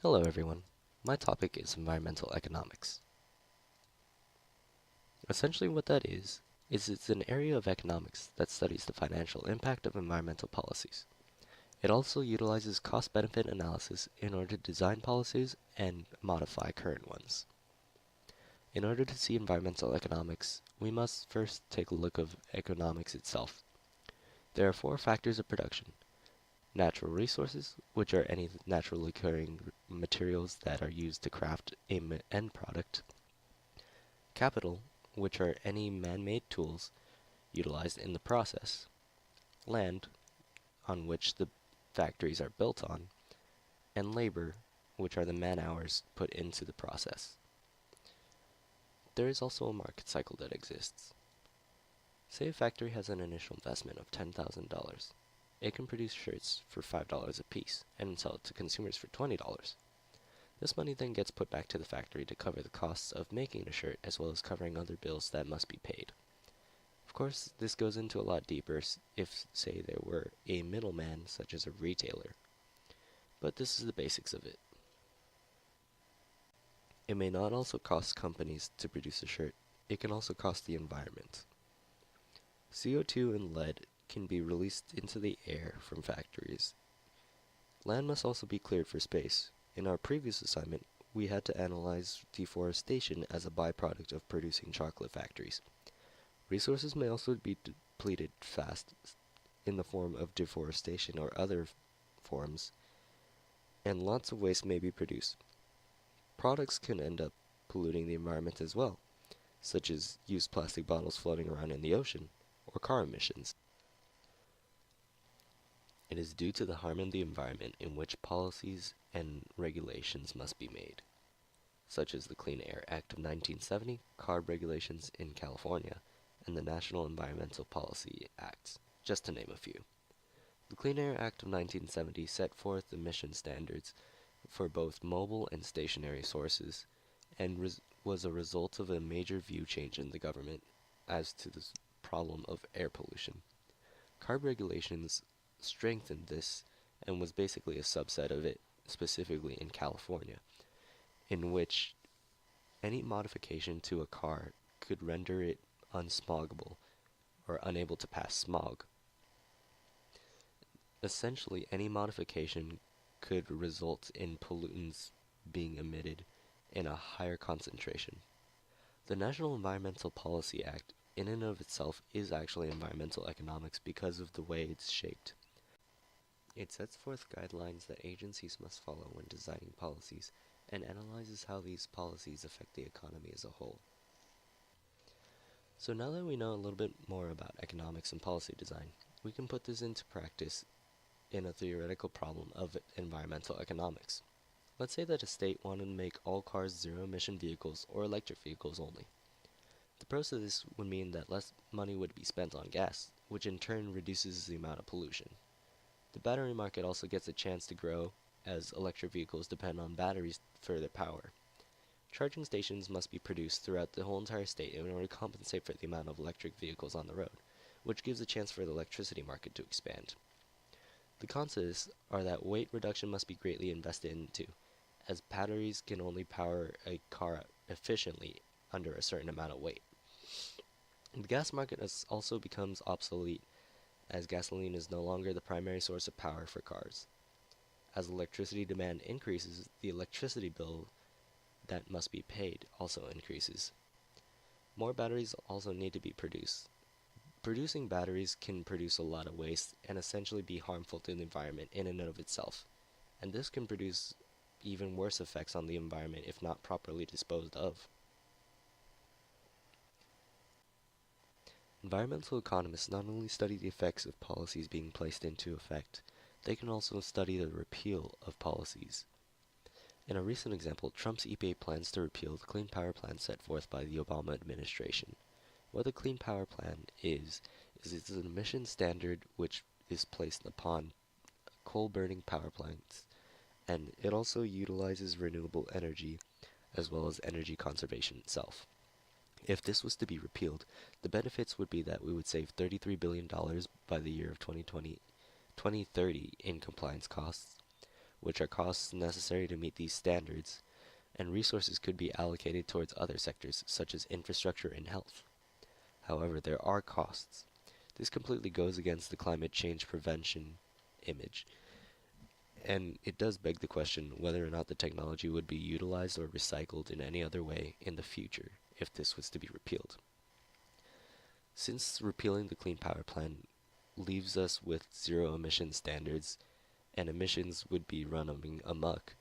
Hello everyone. My topic is environmental economics. Essentially what that is it's an area of economics that studies the financial impact of environmental policies. It also utilizes cost-benefit analysis in order to design policies and modify current ones. In order to see environmental economics, we must first take a look of economics itself. There are four factors of production: natural resources, which are any naturally occurring materials that are used to craft a end product; capital, which are any man-made tools utilized in the process; land, on which the factories are built on; and labor, which are the man-hours put into the process. There is also a market cycle that exists. Say a factory has an initial investment of $10,000. It can produce shirts for $5 a piece and sell it to consumers for $20. This money then gets put back to the factory to cover the costs of making the shirt as well as covering other bills that must be paid. Of course, this goes into a lot deeper if, say, there were a middleman, such as a retailer, but this is the basics of it. It may not also cost companies to produce a shirt, it can also cost the environment. CO2 and lead can be released into the air from factories. Land must also be cleared for space. In our previous assignment, we had to analyze deforestation as a byproduct of producing chocolate factories. Resources may also be depleted fast in the form of deforestation or other forms, and lots of waste may be produced. Products can end up polluting the environment as well, such as used plastic bottles floating around in the ocean, or car emissions. It is due to the harm in the environment in which policies and regulations must be made, such as the Clean Air Act of 1970, CARB regulations in California, and the National Environmental Policy Acts, just to name a few. The Clean Air Act of 1970 set forth emission standards for both mobile and stationary sources, and was a result of a major view change in the government as to the problem of air pollution. CARB regulations strengthened this and was basically a subset of it, specifically in California, in which any modification to a car could render it unsmoggable or unable to pass smog. Essentially, any modification could result in pollutants being emitted in a higher concentration. The National Environmental Policy Act, in and of itself, is actually environmental economics because of the way it's shaped. It sets forth guidelines that agencies must follow when designing policies and analyzes how these policies affect the economy as a whole. So now that we know a little bit more about economics and policy design, we can put this into practice in a theoretical problem of environmental economics. Let's say that a state wanted to make all cars zero-emission vehicles or electric vehicles only. The pros of this would mean that less money would be spent on gas, which in turn reduces the amount of pollution. The battery market also gets a chance to grow, as electric vehicles depend on batteries for their power. Charging stations must be produced throughout the whole entire state in order to compensate for the amount of electric vehicles on the road, which gives a chance for the electricity market to expand. The cons to this are that weight reduction must be greatly invested into, as batteries can only power a car efficiently under a certain amount of weight. The gas market also becomes obsolete, as gasoline is no longer the primary source of power for cars. As electricity demand increases, the electricity bill that must be paid also increases. More batteries also need to be produced. Producing batteries can produce a lot of waste and essentially be harmful to the environment in and of itself, and this can produce even worse effects on the environment if not properly disposed of. Environmental economists not only study the effects of policies being placed into effect, they can also study the repeal of policies. In a recent example, Trump's EPA plans to repeal the Clean Power Plan set forth by the Obama administration. What the Clean Power Plan is it's an emission standard which is placed upon coal-burning power plants, and it also utilizes renewable energy as well as energy conservation itself. If this was to be repealed, the benefits would be that we would save $33 billion by the year of 2030 in compliance costs. which are costs necessary to meet these standards, and resources could be allocated towards other sectors, such as infrastructure and health. However, there are costs. This completely goes against the climate change prevention image, and it does beg the question whether or not the technology would be utilized or recycled in any other way in the future if this was to be repealed. Since repealing the Clean Power Plan leaves us with zero emission standards and emissions would be running amok,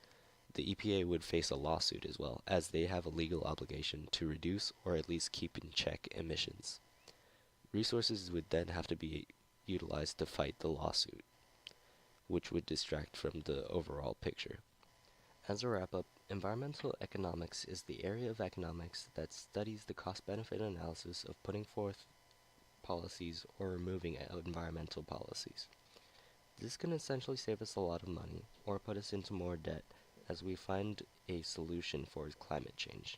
the EPA would face a lawsuit as well, as they have a legal obligation to reduce or at least keep in check emissions. Resources would then have to be utilized to fight the lawsuit, which would distract from the overall picture. As a wrap up, environmental economics is the area of economics that studies the cost-benefit analysis of putting forth policies or removing environmental policies. This can essentially save us a lot of money or put us into more debt as we find a solution for climate change.